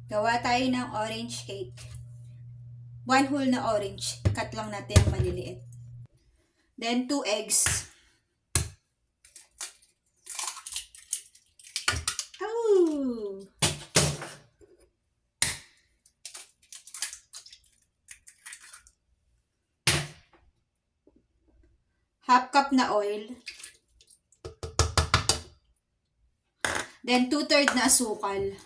Gawa tayo ng orange cake. 1 whole na orange. Cut lang natin ang maliliit. Then 2 eggs. Oh! Half cup na oil. Then 2/3 na asukal.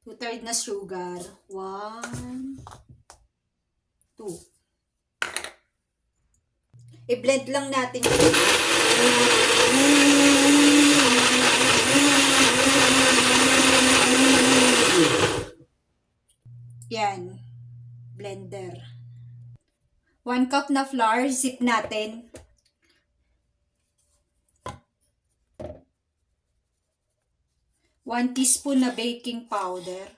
2/3 na sugar. 1, 2. I-blend lang natin. Yan. Blender. 1 cup na flour. Zip natin. 1 teaspoon na baking powder.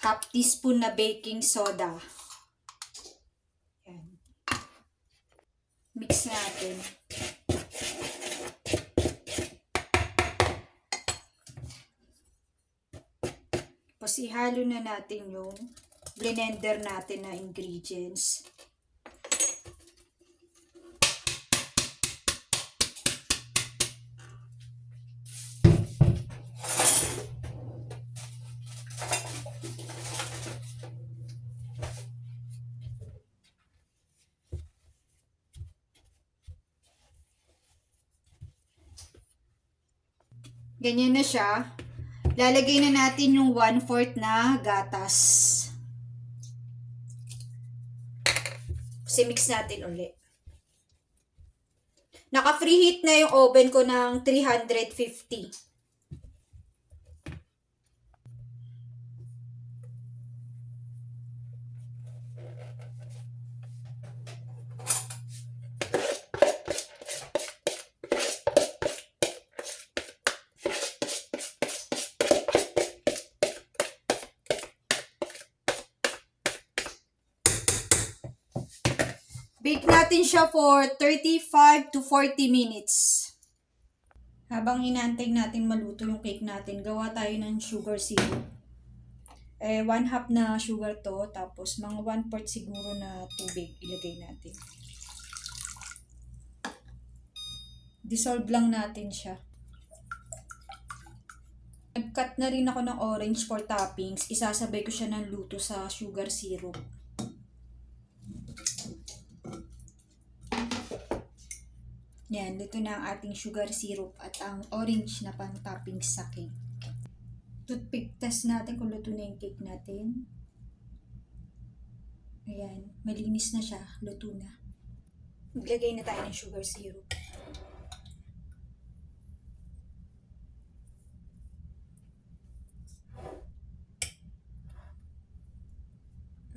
Half teaspoon na baking soda. Yan. Mix natin. Tapos ihalo na natin yung blender natin na ingredients. Ganyan na siya. Lalagay na natin yung 1/4 na gatas. Kasi mix natin ulit. Naka-preheat na yung oven ko ng 350. Bake natin siya for 35 to 40 minutes. Habang inaantay natin maluto yung cake natin, gawa tayo ng sugar syrup. 1/2 na sugar to, tapos mga 1/4 siguro na tubig ilagay natin. Dissolve lang natin siya. Nag-cut na rin ako ng orange for toppings. Isasabay ko siya ng luto sa sugar syrup. Yan, luto na ang ating sugar syrup at ang orange na pang toppings sa cake. Toothpick test natin kung luto na yung cake natin. Ayan, malinis na siya, luto na. Maglagay na tayo ng sugar syrup.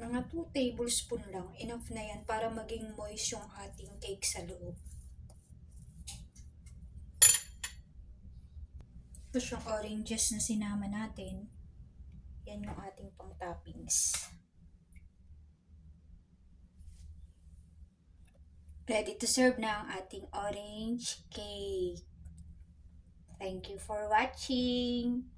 Mga 2 tablespoon lang, enough na yan para maging moist yung ating cake sa loob. Tapos yung oranges na sinama natin, yan yung ating pang toppings. Ready to serve na ang ating orange cake. Thank you for watching.